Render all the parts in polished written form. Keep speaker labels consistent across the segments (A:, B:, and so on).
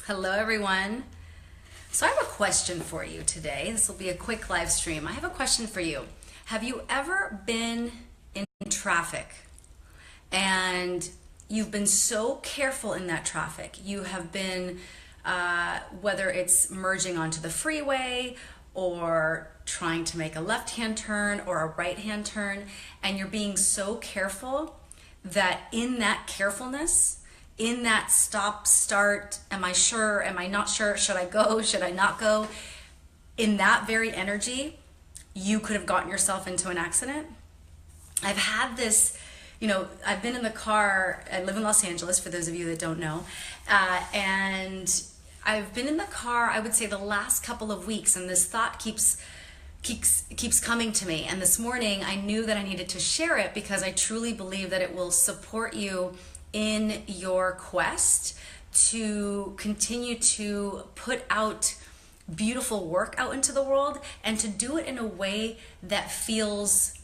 A: Hello, everyone. So I have a question for you today. This will be a quick live stream. I have a question for you. Have you ever been in traffic and you've been so careful in that traffic? You have been, whether it's merging onto the freeway or trying to make a left-hand turn or a right-hand turn, and you're being so careful that in that carefulness, in that stop, start, am I sure, am I not sure, should I go, should I not go, in that very energy, you could have gotten yourself into an accident. I've had this, I've been in the car, I live in Los Angeles, for those of you that don't know, and I've been in the car, I would say the last couple of weeks, and this thought keeps coming to me. And this morning I knew that I needed to share it because I truly believe that it will support you in your quest to continue to put out beautiful work out into the world, and to do it in a way that feels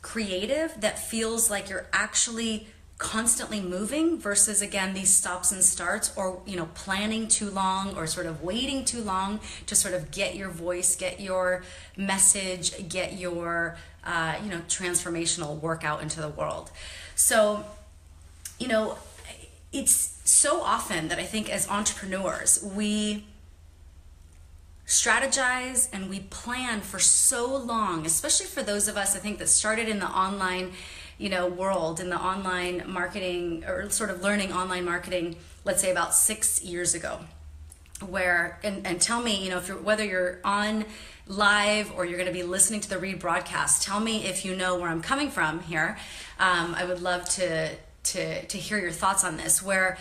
A: creative, that feels like you're actually constantly moving, versus again these stops and starts, or planning too long, or sort of waiting too long to sort of get your voice, get your message, get your transformational work out into the world. So it's so often that I think as entrepreneurs, we strategize and we plan for so long, especially for those of us, I think, that started in the online, world, in the online marketing, or sort of learning online marketing, let's say about 6 years ago, where, and tell me, whether you're on live or you're going to be listening to the rebroadcast, tell me if you know where I'm coming from here. I would love to hear your thoughts on this, where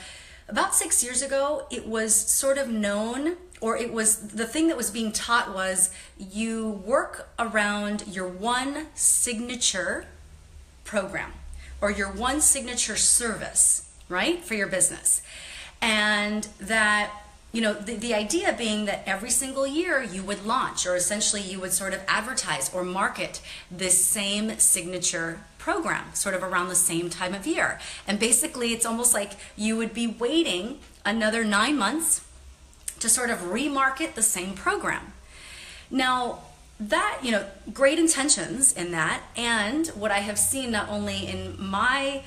A: about 6 years ago, it was sort of known, or it was the thing that was being taught, was you work around your one signature program or your one signature service, right, for your business. And that, the idea being that every single year you would launch, or essentially you would sort of advertise or market this same signature program sort of around the same time of year. And basically it's almost like you would be waiting another 9 months to sort of remarket the same program. Now that, great intentions in that, and what I have seen not only in my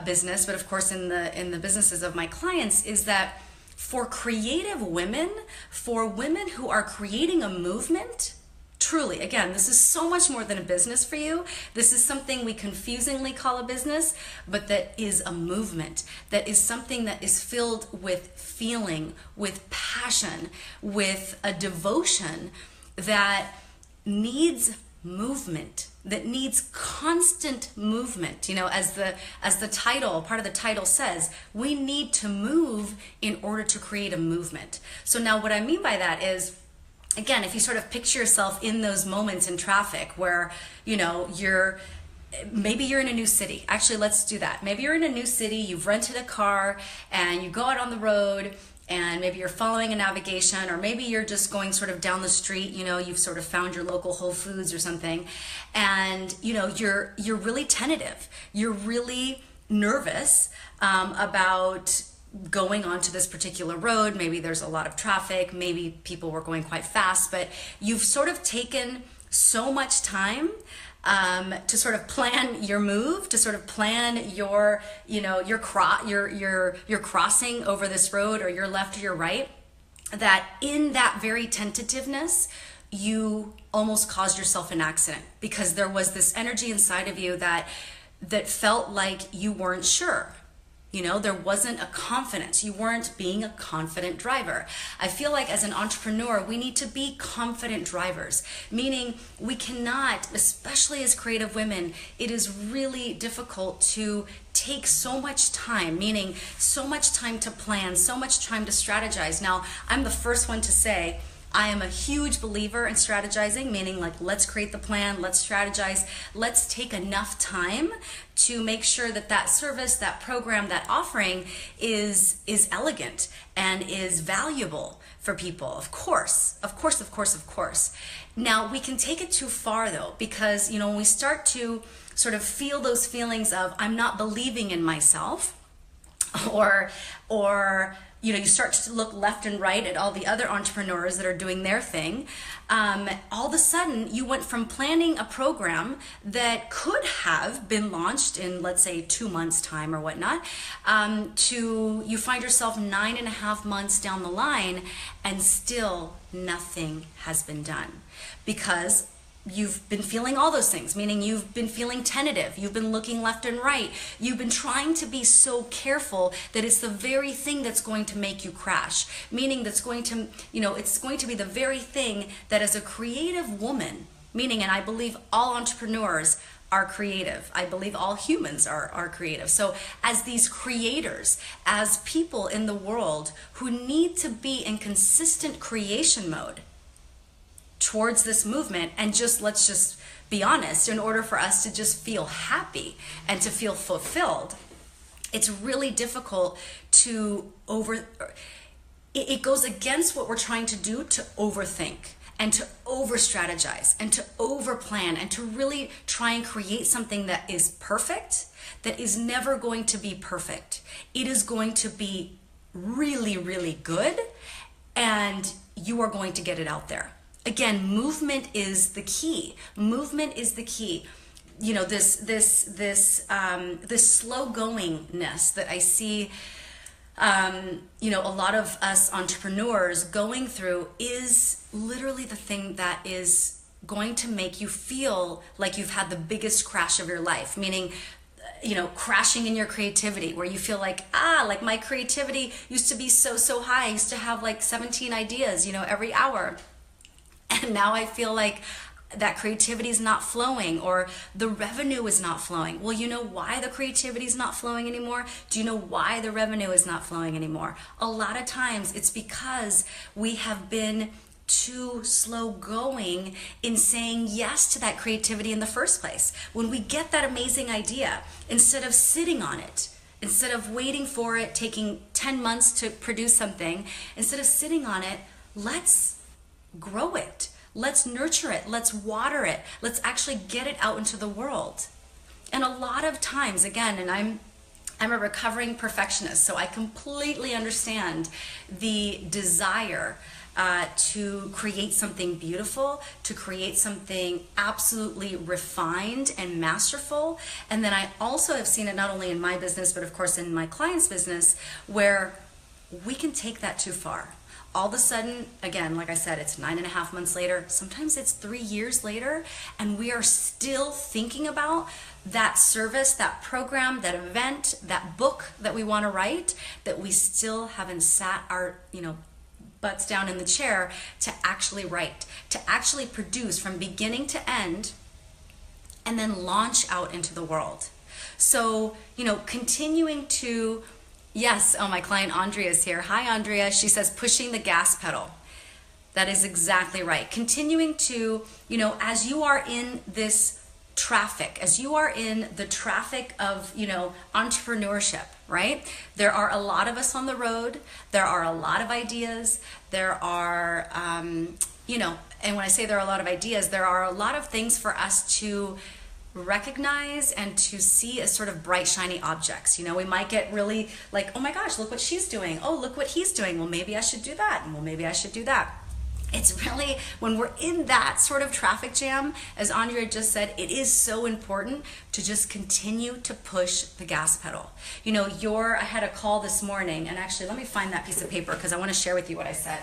A: business, but of course in the businesses of my clients, is that for creative women, for women who are creating a movement, truly, again, this is so much more than a business for you. This is something we confusingly call a business, but that is a movement. That is something that is filled with feeling, with passion, with a devotion that needs movement, that needs constant movement. As the title, part of the title says, we need to move in order to create a movement. So now what I mean by that is, again, if you sort of picture yourself in those moments in traffic where, maybe you're in a new city. Actually, let's do that. Maybe you're in a new city, you've rented a car, and you go out on the road, and maybe you're following a navigation, or maybe you're just going sort of down the street, you've sort of found your local Whole Foods or something, and, you're really tentative. You're really nervous about going onto this particular road. Maybe there's a lot of traffic, maybe people were going quite fast, but you've sort of taken so much time to sort of plan your move, to sort of plan your crossing over this road, or your left or your right, that in that very tentativeness, you almost caused yourself an accident, because there was this energy inside of you that felt like you weren't sure. There wasn't a confidence. You weren't being a confident driver. I feel like as an entrepreneur, we need to be confident drivers, meaning we cannot, especially as creative women, it is really difficult to take so much time, meaning so much time to plan, so much time to strategize. Now, I'm the first one to say, I am a huge believer in strategizing, meaning like, let's create the plan, let's strategize, let's take enough time to make sure that that service, that program, that offering is elegant and is valuable for people. Of course. Now, we can take it too far though, because, when we start to sort of feel those feelings of, I'm not believing in myself, or you start to look left and right at all the other entrepreneurs that are doing their thing. All of a sudden, you went from planning a program that could have been launched in, let's say, 2 months' time or whatnot, to you find yourself 9.5 months down the line, and still nothing has been done because you've been feeling all those things, meaning you've been feeling tentative, you've been looking left and right, you've been trying to be so careful that it's the very thing that's going to make you crash, meaning that's going to, it's going to be the very thing that as a creative woman, meaning, and I believe all entrepreneurs are creative. I believe all humans are creative. So as these creators, as people in the world who need to be in consistent creation mode, towards this movement, and let's just be honest, in order for us to just feel happy and to feel fulfilled, it's really difficult to it goes against what we're trying to do, to overthink and to over strategize and to over plan and to really try and create something that is perfect, that is never going to be perfect. It is going to be really, really good, and you are going to get it out there. Again, movement is the key. Movement is the key. This slow goingness that I see, a lot of us entrepreneurs going through is literally the thing that is going to make you feel like you've had the biggest crash of your life, meaning, crashing in your creativity, where you feel like my creativity used to be so high. I used to have like 17 ideas, every hour. And now I feel like that creativity is not flowing, or the revenue is not flowing. Well, you know why the creativity is not flowing anymore? Do you know why the revenue is not flowing anymore? A lot of times it's because we have been too slow going in saying yes to that creativity in the first place. When we get that amazing idea, instead of sitting on it, instead of waiting for it, taking 10 months to produce something, instead of sitting on it, let's grow it. Let's nurture it. Let's water it. Let's actually get it out into the world. And a lot of times, again, and I'm a recovering perfectionist, so I completely understand the desire to create something beautiful, to create something absolutely refined and masterful. And then I also have seen it not only in my business, but of course in my clients' business, where we can take that too far. All of a sudden, again, like I said, it's 9.5 months later, sometimes it's 3 years later, and we are still thinking about that service, that program, that event, that book that we want to write, that we still haven't sat our, butts down in the chair to actually write, to actually produce from beginning to end, and then launch out into the world. So, continuing to, yes, my client Andrea is here. Hi, Andrea. She says, pushing the gas pedal. That is exactly right. Continuing to, as you are in this traffic, as you are in the traffic of, entrepreneurship, right? There are a lot of us on the road. There are a lot of ideas. There are, and when I say there are a lot of ideas, there are a lot of things for us to recognize and to see as sort of bright, shiny objects. We might get really like, oh my gosh, look what she's doing. Oh, look what he's doing. Well, maybe I should do that. And well, maybe I should do that. It's really, when we're in that sort of traffic jam, as Andrea just said, it is so important to just continue to push the gas pedal. I had a call this morning, and actually, let me find that piece of paper because I want to share with you what I said.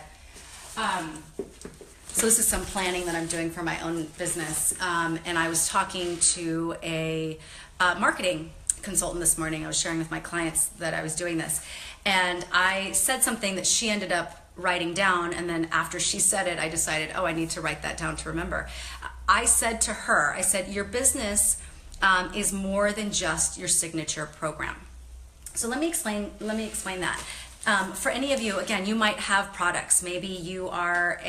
A: So this is some planning that I'm doing for my own business, and I was talking to a marketing consultant this morning. I was sharing with my clients that I was doing this, and I said something that she ended up writing down, and then after she said it, I decided, I need to write that down to remember. I said to her, your business is more than just your signature program. So let me explain that. For any of you, again, you might have products. Maybe you are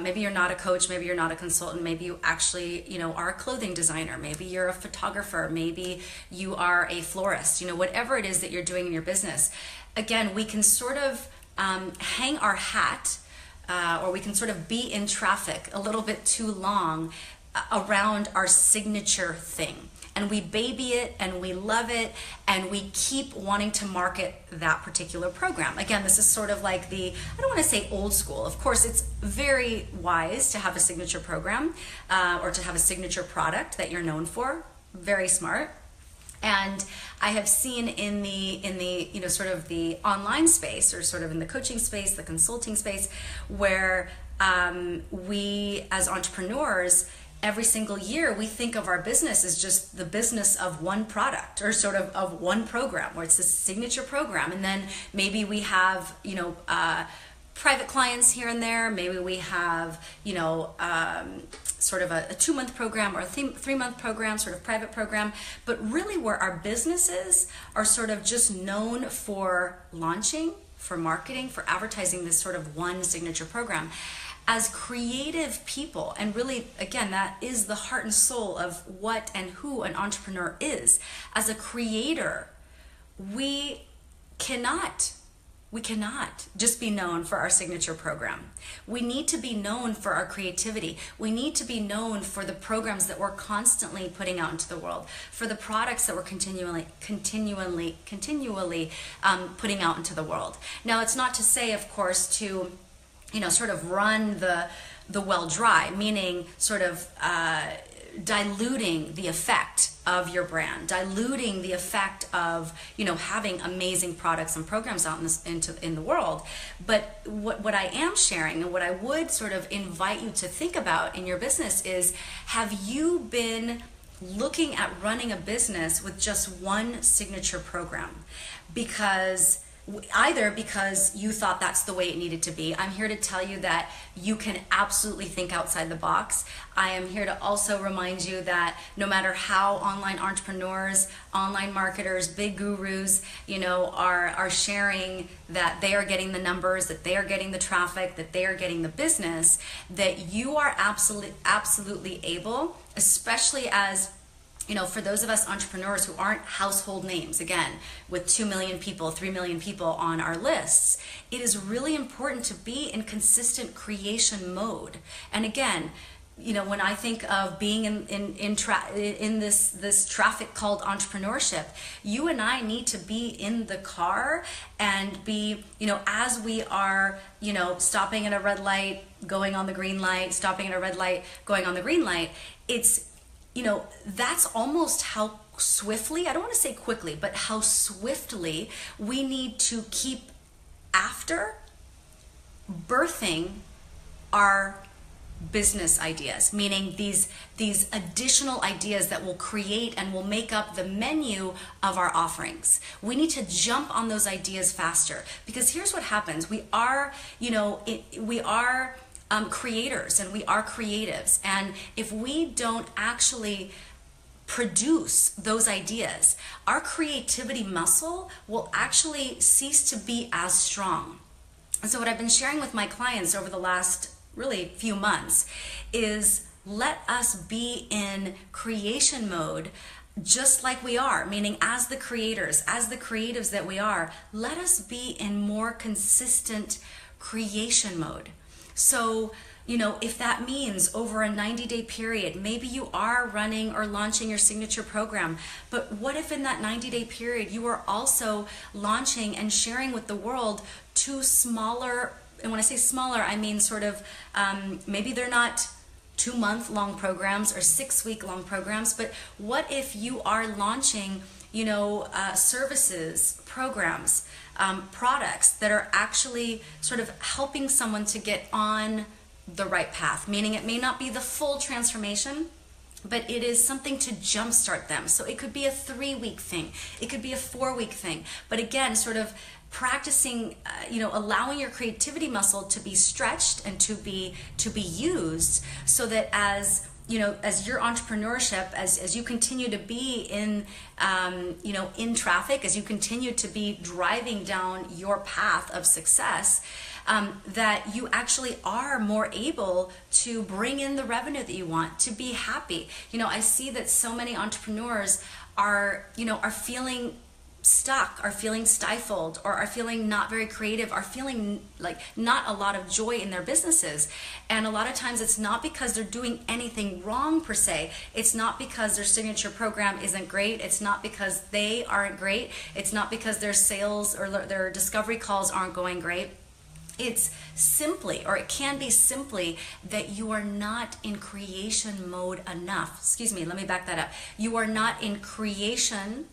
A: maybe you're not a coach, maybe you're not a consultant, maybe you actually, are a clothing designer, maybe you're a photographer, maybe you are a florist, whatever it is that you're doing in your business. Again, we can sort of hang our hat, or we can sort of be in traffic a little bit too long around our signature thing. and we baby it and we love it and we keep wanting to market that particular program. Again, this is sort of like the, I don't want to say old school. Of course, it's very wise to have a signature program or to have a signature product that you're known for. Very smart. And I have seen in the you know, sort of the online space, or sort of in the coaching space, the consulting space, where we as entrepreneurs, every single year we think of our business as just the business of one product, or sort of one program, where it's a signature program. And then maybe we have, you know, private clients here and there. Maybe we have, you know, sort of a 2-month program or a 3-month program, sort of private program. But really where our businesses are sort of just known for launching, for marketing, for advertising, this sort of one signature program. As creative people, and really, again, that is the heart and soul of what and who an entrepreneur is. As a creator, we cannot just be known for our signature program. We need to be known for our creativity. We need to be known for the programs that we're constantly putting out into the world, for the products that we're continually putting out into the world. Now, it's not to say, of course, to, you know, sort of run the well dry, meaning sort of diluting the effect of your brand, diluting the effect of, you know, having amazing products and programs out in the world. But what I am sharing, and what I would sort of invite you to think about in your business is, have you been looking at running a business with just one signature program? Because either because you thought that's the way it needed to be. I'm here to tell you that you can absolutely think outside the box. I am here to also remind you that no matter how online entrepreneurs, online marketers, big gurus, you know, are sharing that they are getting the numbers, that they are getting the traffic, that they are getting the business, that you are absolutely able, especially as, you know, for those of us entrepreneurs who aren't household names, again, with 2 million people, 3 million people on our lists, it is really important to be in consistent creation mode. And again, you know, when I think of being in this traffic called entrepreneurship, you and I need to be in the car and be, you know, as we are, you know, stopping at a red light, going on the green light, stopping at a red light, going on the green light, it's, you know, that's almost how swiftly, I don't want to say quickly, but how swiftly we need to keep after birthing our business ideas, meaning these additional ideas that will create and will make up the menu of our offerings. We need to jump on those ideas faster, because here's what happens. We are, you know, we are creators, and we are creatives, and if we don't actually produce those ideas, our creativity muscle will actually cease to be as strong. And so what I've been sharing with my clients over the last really few months is, let us be in creation mode just like we are, meaning as the creators, as the creatives that we are, let us be in more consistent creation mode. So, you know, if that means over a 90-day period, maybe you are running or launching your signature program, but what if in that 90-day period you are also launching and sharing with the world 2 smaller, and when I say smaller, I mean sort of, maybe they're not 2-month-long programs or 6-week-long programs, but what if you are launching, you know, services, programs, products that are actually sort of helping someone to get on the right path, meaning it may not be the full transformation, but it is something to jumpstart them. So it could be a 3-week thing, it could be a 4-week thing, but again, sort of practicing, you know, allowing your creativity muscle to be stretched and to be used, so that as, you know, as your entrepreneurship, as you continue to be in, you know, in traffic, as you continue to be driving down your path of success, that you actually are more able to bring in the revenue that you want, to be happy. You know, I see that so many entrepreneurs are, you know, are feeling stuck, are feeling stifled, or are feeling not very creative, are feeling like not a lot of joy in their businesses. And a lot of times it's not because they're doing anything wrong per se. It's not because their signature program isn't great. It's not because they aren't great. It's not because their sales or their discovery calls aren't going great. It's simply, or it can be simply, that you are not in creation mode enough. Excuse me, let me back that up. You are not in creation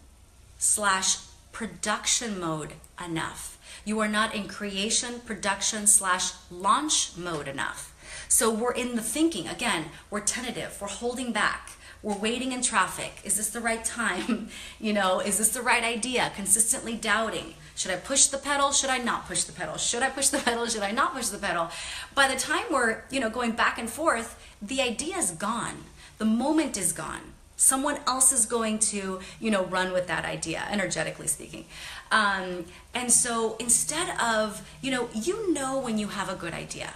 A: / production mode enough. You are not in creation, production / launch mode enough. So we're in the thinking. Again, we're tentative, we're holding back. We're waiting in traffic. Is this the right time? Is this the right idea? Consistently doubting. Should I push the pedal? Should I not push the pedal? Should I push the pedal? Should I not push the pedal? By the time we're, going back and forth, the idea is gone. The moment is gone. Someone else is going to, run with that idea, energetically speaking. And so instead of, when you have a good idea.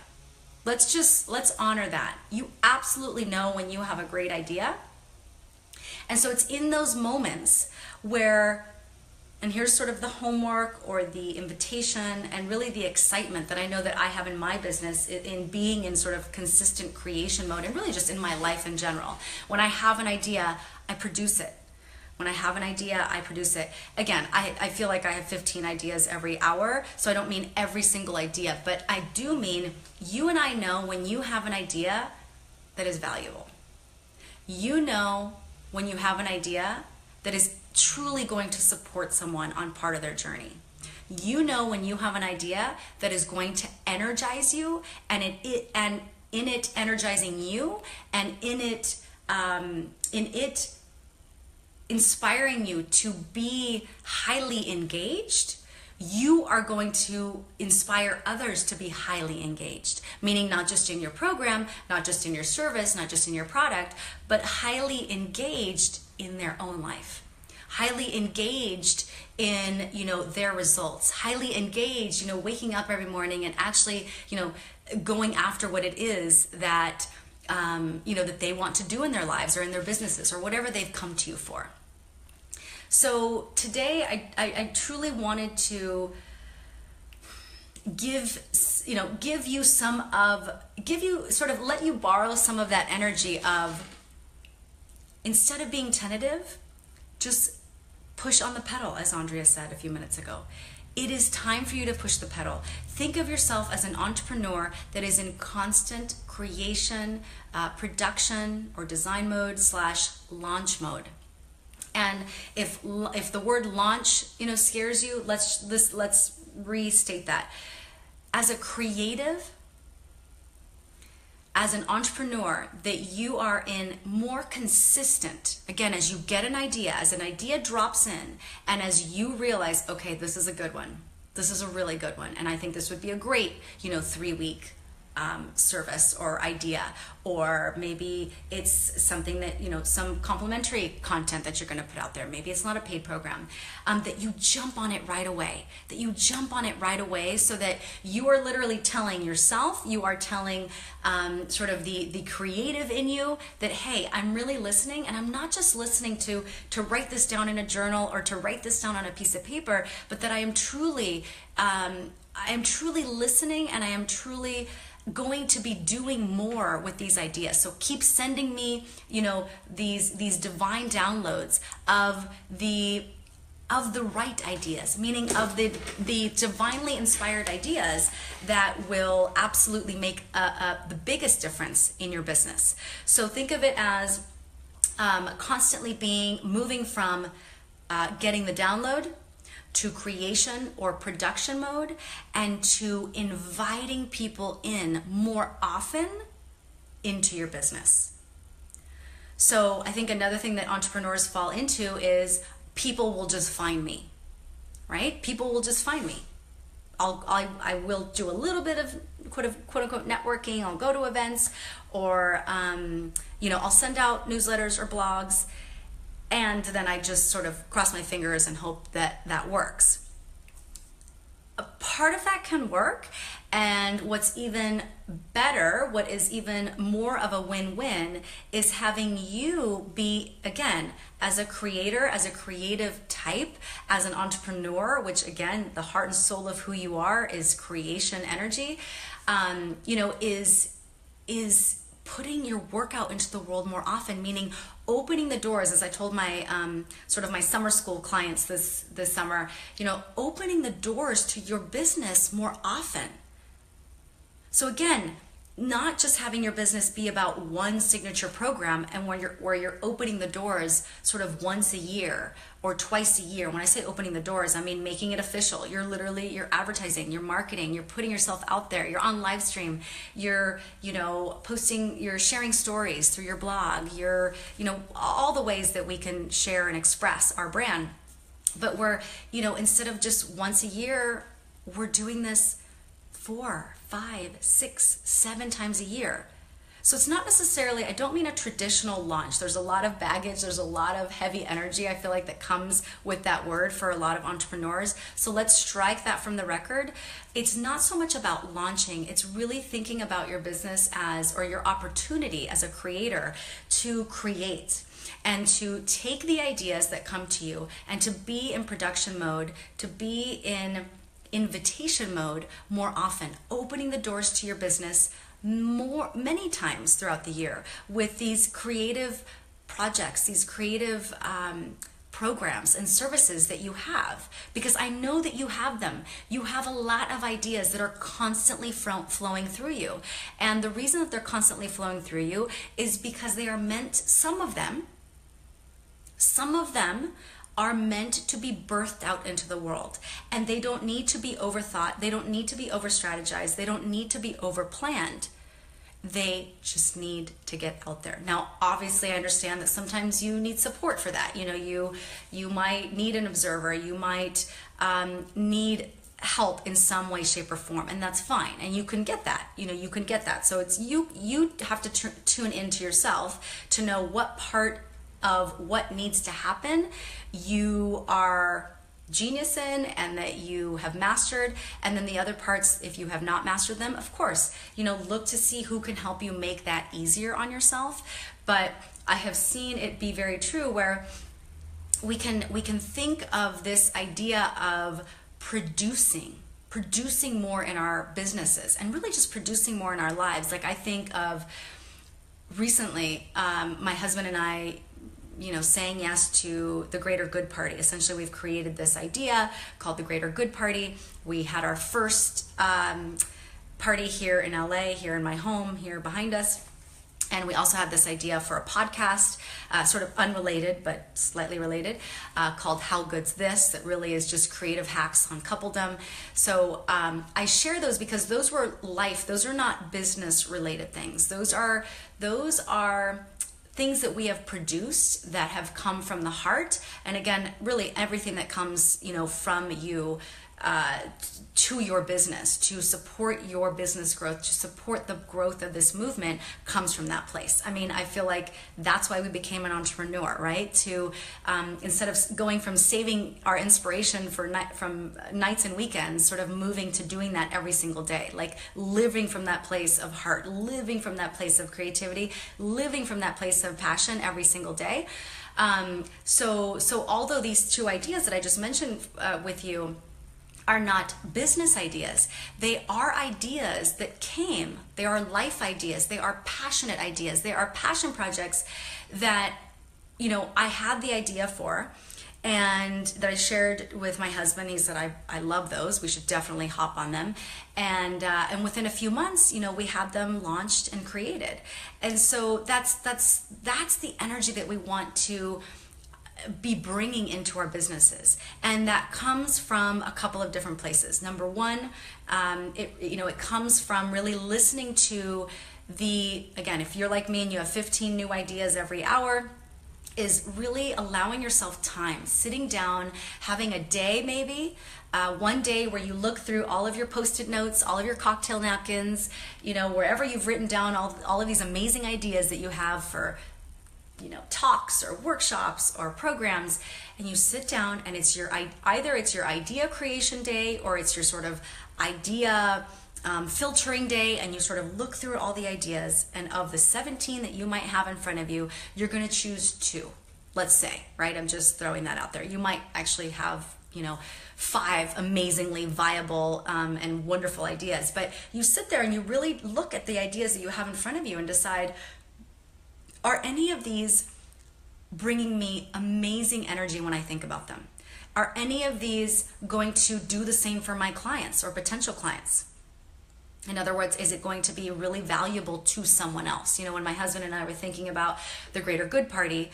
A: Let's honor that. You absolutely know when you have a great idea. And so it's in those moments where, and here's sort of the homework or the invitation and really the excitement that I know that I have in my business in being in sort of consistent creation mode, and really just in my life in general. When I have an idea, I produce it. When I have an idea, I produce it. Again, I feel like I have 15 ideas every hour, so I don't mean every single idea, but I do mean you and I know when you have an idea that is valuable. You know when you have an idea that is truly going to support someone on part of their journey. You know when you have an idea that is going to energize you, and in it energizing you, and in it inspiring you to be highly engaged, you are going to inspire others to be highly engaged, meaning not just in your program, not just in your service, not just in your product, but highly engaged in their own life, highly engaged in, their results, highly engaged, waking up every morning and actually, going after what it is that, that they want to do in their lives or in their businesses or whatever they've come to you for. So today I truly wanted to let you borrow some of that energy of, instead of being tentative, just push on the pedal, as Andrea said a few minutes ago. It is time for you to push the pedal. Think of yourself as an entrepreneur that is in constant creation, production, or design mode / launch mode. And if the word launch, scares you, let's restate that. As a creative, as an entrepreneur, that you are in more consistent, again, as you get an idea, as an idea drops in, and as you realize, okay, this is a good one. This is a really good one. And I think this would be a great, 3-week service or idea, or maybe it's something that, some complimentary content that you're going to put out there. Maybe it's not a paid program, that you jump on it right away, so that you are literally telling yourself, you are telling sort of the creative in you that, hey, I'm really listening, and I'm not just listening to write this down in a journal or to write this down on a piece of paper, but that I am truly listening, and I am truly going to be doing more with these ideas. So keep sending me, these divine downloads of the right ideas, meaning of the divinely inspired ideas that will absolutely make the biggest difference in your business. So think of it as constantly moving from getting the download to creation or production mode, and to inviting people in more often into your business. So I think another thing that entrepreneurs fall into is people will just find me, right? People will just find me. I will do a little bit of quote unquote networking. I'll go to events, or I'll send out newsletters or blogs, and then I just sort of cross my fingers and hope that works. A part of that can work, And what's even better, what is even more of a win-win, is having you be, again, as a creator, as a creative type, as an entrepreneur, which again, the heart and soul of who you are is creation energy, is putting your work out into the world more often, meaning opening the doors, as I told my sort of my summer school clients this summer, opening the doors to your business more often. So again, not just having your business be about one signature program and where you're opening the doors sort of once a year or twice a year. When I say opening the doors, I mean making it official. You're advertising, you're marketing, you're putting yourself out there, you're on live stream, you're posting, you're sharing stories through your blog, you're all the ways that we can share and express our brand. But we're instead of just once a year, we're doing this 4, 5, 6, 7 times a year. So it's not necessarily, I don't mean a traditional launch. There's a lot of baggage, there's a lot of heavy energy, I feel like, that comes with that word for a lot of entrepreneurs. So let's strike that from the record. It's not so much about launching, it's really thinking about your business or your opportunity as a creator to create and to take the ideas that come to you and to be in production mode, to be in invitation mode more often, opening the doors to your business many times throughout the year with these creative projects, these creative programs and services that you have, because I know that you have them. You have a lot of ideas that are constantly flowing through you, and the reason that they're constantly flowing through you is because they are meant, some of them are meant to be birthed out into the world, and they don't need to be overthought, they don't need to be over strategized, they don't need to be over planned. They just need to get out there. Now, obviously, I understand that sometimes you need support for that. You might need an observer, you might need help in some way, shape, or form, and that's fine, and you can get that. You can get that. So it's you have to tune into yourself to know what part of what needs to happen you are genius in and that you have mastered, and then the other parts, if you have not mastered them, of course, look to see who can help you make that easier on yourself. But I have seen it be very true where we can think of this idea of producing more in our businesses and really just producing more in our lives. Like I think of recently, my husband and I saying yes to the Greater Good Party. Essentially, we've created this idea called the Greater Good Party. We had our first party here in LA, here in my home, here behind us. And we also had this idea for a podcast, sort of unrelated, but slightly related, called How Good's This, that really is just creative hacks on coupledom. So I share those because those are not business related things. Those are things that we have produced that have come from the heart. And again, really everything that comes, from you to your business, to support your business growth, to support the growth of this movement, comes from that place. I mean, I feel like that's why we became an entrepreneur, right? To instead of going from saving our inspiration from nights and weekends, sort of moving to doing that every single day, like living from that place of heart, living from that place of creativity, living from that place of passion every single day. So although these two ideas that I just mentioned with you are not business ideas, they are ideas that came, they are life ideas, they are passionate ideas, they are passion projects that I had the idea for, and that I shared with my husband. He said, I love those, we should definitely hop on them. And within a few months, we had them launched and created. And so that's the energy that we want to be bringing into our businesses, and that comes from a couple of different places. Number one, it comes from really listening to again, if you're like me and you have 15 new ideas every hour, is really allowing yourself time, sitting down, having a day, maybe one day where you look through all of your Post-it notes, all of your cocktail napkins, wherever you've written down all of these amazing ideas that you have for talks or workshops or programs, and you sit down, and it's either it's your idea creation day, or it's your sort of idea filtering day, and you sort of look through all the ideas, and of the 17 that you might have in front of you, you're going to choose 2, let's say, right? I'm just throwing that out there. You might actually have, 5 amazingly viable and wonderful ideas, but you sit there and you really look at the ideas that you have in front of you and decide, are any of these bringing me amazing energy when I think about them? Are any of these going to do the same for my clients or potential clients? In other words, is it going to be really valuable to someone else? When my husband and I were thinking about the Greater Good Party,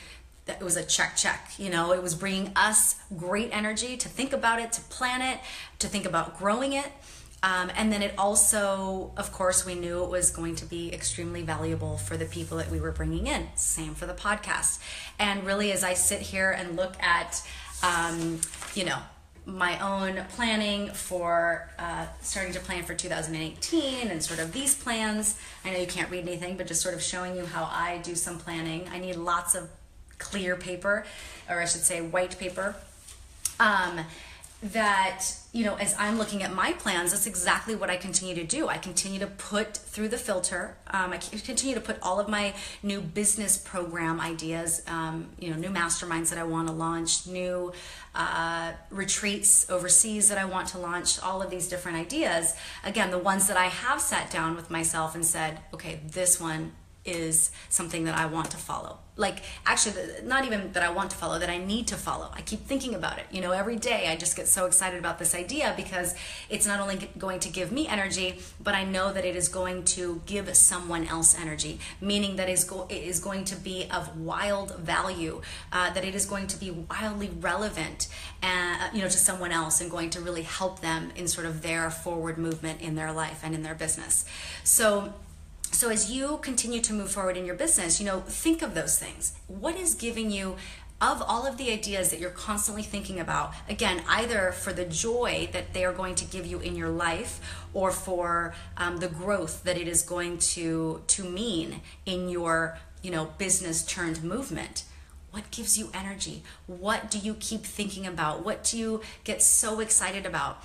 A: that was a check. It was bringing us great energy to think about it, to plan it, to think about growing it. And then it also, of course, we knew it was going to be extremely valuable for the people that we were bringing in. Same for the podcast. And really, as I sit here and look at, my own planning for starting to plan for 2018 and sort of these plans. I know you can't read anything, but just sort of showing you how I do some planning. I need lots of clear paper, or I should say white paper. That, as I'm looking at my plans, that's exactly what I continue to do. I continue to put through the filter. I continue to put all of my new business program ideas, new masterminds that I want to launch, new retreats overseas that I want to launch, all of these different ideas. Again, the ones that I have sat down with myself and said, okay, this one is something that I want to follow. Like, actually, not even that I want to follow, that I need to follow. I keep thinking about it. Every day I just get so excited about this idea because it's not only going to give me energy, but I know that it is going to give someone else energy, meaning that it is going to be of wild value, that it is going to be wildly relevant, to someone else, and going to really help them in sort of their forward movement in their life and in their business. So as you continue to move forward in your business, think of those things. What is giving you, of all of the ideas that you're constantly thinking about, again, either for the joy that they are going to give you in your life, or for the growth that it is going to mean in your, business turned movement? What gives you energy? What do you keep thinking about? What do you get so excited about?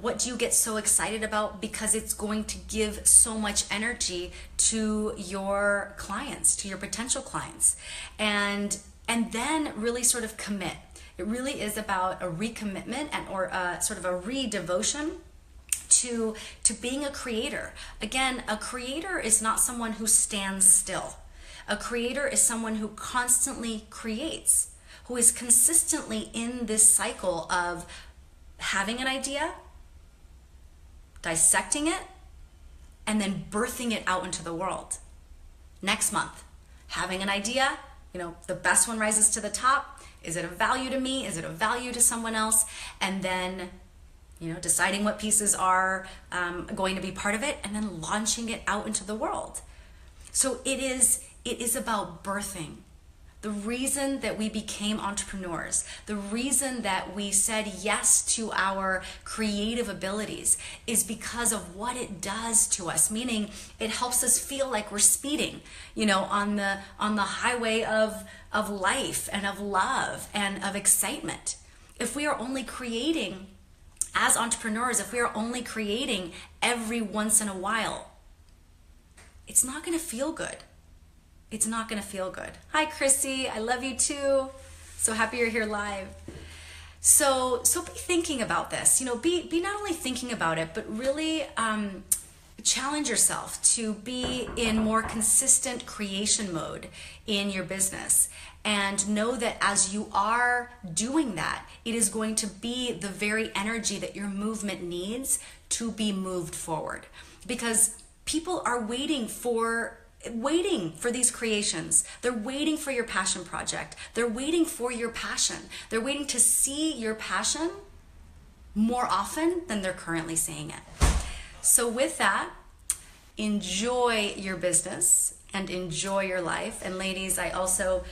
A: What do you get so excited about because it's going to give so much energy to your clients, to your potential clients? And then really sort of commit. It really is about a recommitment or sort of a re-devotion to being a creator. Again, a creator is not someone who stands still. A creator is someone who constantly creates, who is consistently in this cycle of having an idea, dissecting it, and then birthing it out into the world. Next month, having an idea, the best one rises to the top. Is it of value to me? Is it of value to someone else? And then, deciding what pieces are going to be part of it, and then launching it out into the world. So it is about birthing. The reason that we became entrepreneurs, the reason that we said yes to our creative abilities, is because of what it does to us, meaning it helps us feel like we're speeding, on the highway of life and of love and of excitement. If we are only creating as entrepreneurs, if we are only creating every once in a while, it's not going to feel good. It's not going to feel good. Hi, Chrissy. I love you too. So happy you're here live. So be thinking about this. Be not only thinking about it, but really challenge yourself to be in more consistent creation mode in your business. And know that as you are doing that, it is going to be the very energy that your movement needs to be moved forward. Because people are waiting for these creations. They're waiting for your passion project. They're waiting for your passion. They're waiting to see your passion more often than they're currently seeing it. So with that, enjoy your business and enjoy your life. And ladies, I also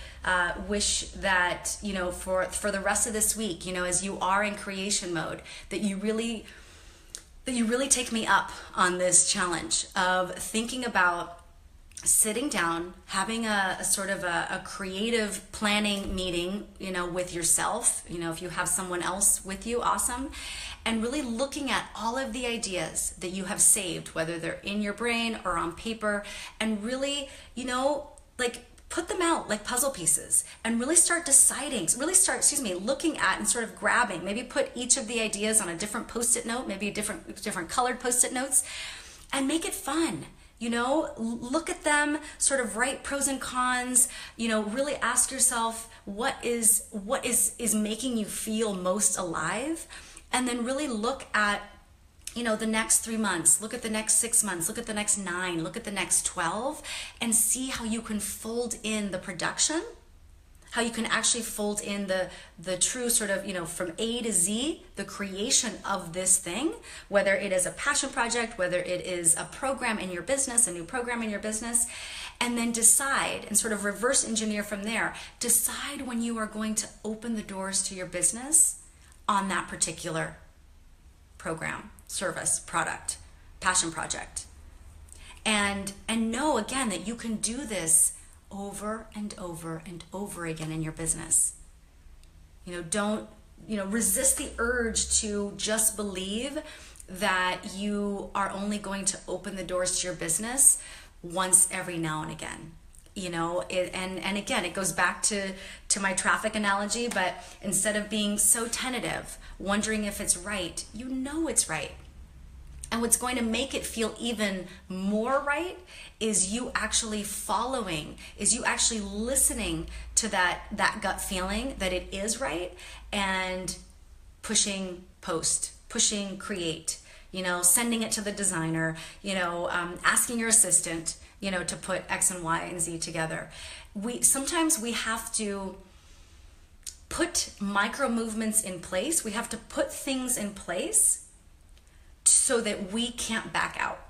A: wish that, for the rest of this week, as you are in creation mode, that you really take me up on this challenge of thinking about sitting down, having a sort of a creative planning meeting, with yourself, if you have someone else with you, awesome. and really looking at all of the ideas that you have saved, whether they're in your brain or on paper, and really, like put them out like puzzle pieces and really start looking at and sort of grabbing, maybe put each of the ideas on a different post-it note, maybe different colored post-it notes, and make it fun. Look at them, sort of write pros and cons, really ask yourself what is making you feel most alive, and then really look at the next 3 months, look at the next 6 months, look at the next 9, look at the next 12, and see how you can fold in the production, how you can actually fold in the true sort of, from A to Z, the creation of this thing, whether it is a passion project, whether it is a program in your business, a new program in your business, and then decide and sort of reverse engineer from there. Decide when you are going to open the doors to your business on that particular program, service, product, passion project. And know again that you can do this over and over and over again in your business. Don't resist the urge to just believe that you are only going to open the doors to your business once every now and again. And again, it goes back to my traffic analogy, but instead of being so tentative, wondering if it's right, it's right. And what's going to make it feel even more right is you actually listening to that gut feeling that it is right, and pushing post, pushing create, sending it to the designer, asking your assistant, to put X and Y and Z together. Sometimes we have to put micro movements in place. We have to put things in place so that we can't back out.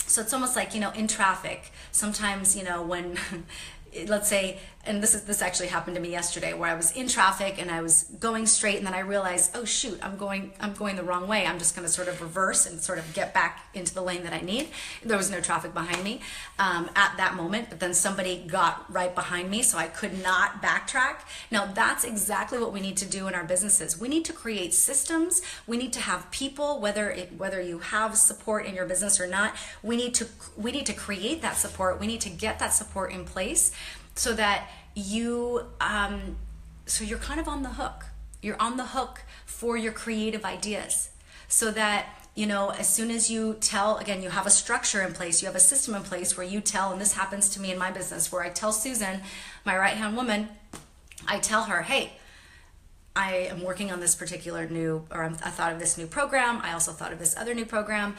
A: So it's almost like, in traffic, sometimes, when, let's say, and this actually happened to me yesterday, where I was in traffic and I was going straight, and then I realized, oh shoot, I'm going the wrong way. I'm just going to sort of reverse and sort of get back into the lane that I need. There was no traffic behind me at that moment, but then somebody got right behind me, so I could not backtrack. Now that's exactly what we need to do in our businesses. We need to create systems. We need to have people, whether you have support in your business or not. We need to create that support. We need to get that support in place, so that you're kind of on the hook. You're on the hook for your creative ideas, so that, as soon as you tell, again, you have a structure in place, you have a system in place where you tell, and this happens to me in my business, where I tell Susan, my right-hand woman, I tell her, hey, I am working on this particular I thought of this new program. I also thought of this other new program.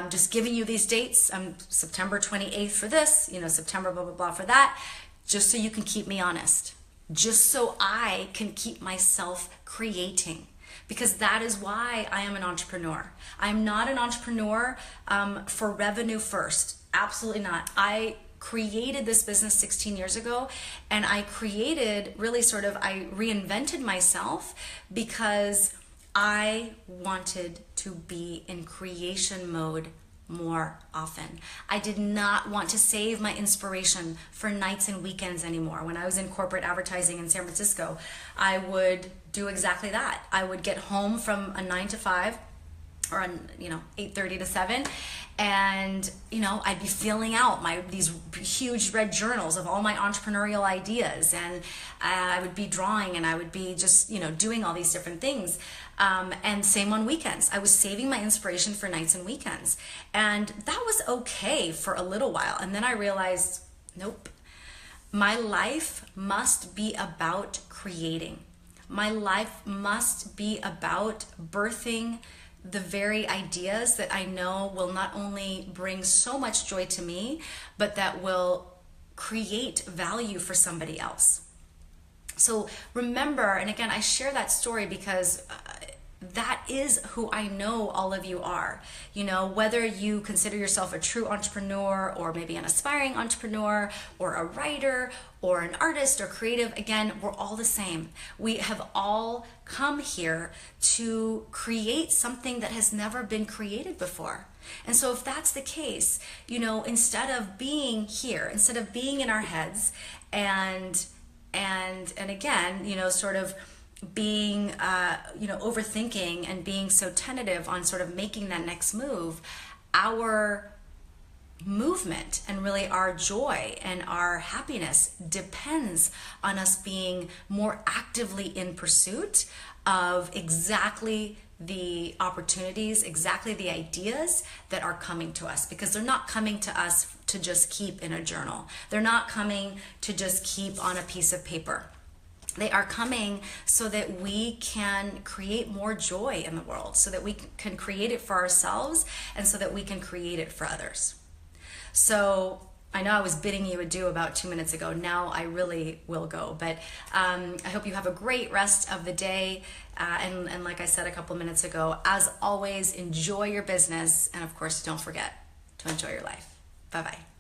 A: Just giving you these dates. September 28th for this, September blah, blah, blah for that. Just so you can keep me honest, just so I can keep myself creating, because that is why I am an entrepreneur. I'm not an entrepreneur for revenue first. Absolutely not. I created this business 16 years ago, and I reinvented myself because I wanted to be in creation mode more often. I did not want to save my inspiration for nights and weekends anymore. When I was in corporate advertising in San Francisco, I would do exactly that. I would get home from a 9 to 5 or 8:30 to 7, and I'd be filling out these huge red journals of all my entrepreneurial ideas, and I would be drawing, and I would be just doing all these different things, and same on weekends. I was saving my inspiration for nights and weekends, and that was okay for a little while, and then I realized, nope, my life must be about creating. My life must be about birthing the very ideas that I know will not only bring so much joy to me, but that will create value for somebody else. So remember, and again, I share that story because that is who I know all of you are. Whether you consider yourself a true entrepreneur, or maybe an aspiring entrepreneur, or a writer, or an artist, or creative, again, we're all the same. We have all come here to create something that has never been created before. And so if that's the case, instead of being here, instead of being in our heads and again, sort of being, overthinking and being so tentative on sort of making that next move, our movement and really our joy and our happiness depends on us being more actively in pursuit of exactly the opportunities, exactly the ideas that are coming to us, because they're not coming to us to just keep in a journal. They're not coming to just keep on a piece of paper. They are coming so that we can create more joy in the world, so that we can create it for ourselves and so that we can create it for others. So I know I was bidding you adieu about 2 minutes ago. Now I really will go. But I hope you have a great rest of the day. And like I said a couple minutes ago, as always, enjoy your business. And of course, don't forget to enjoy your life. Bye-bye.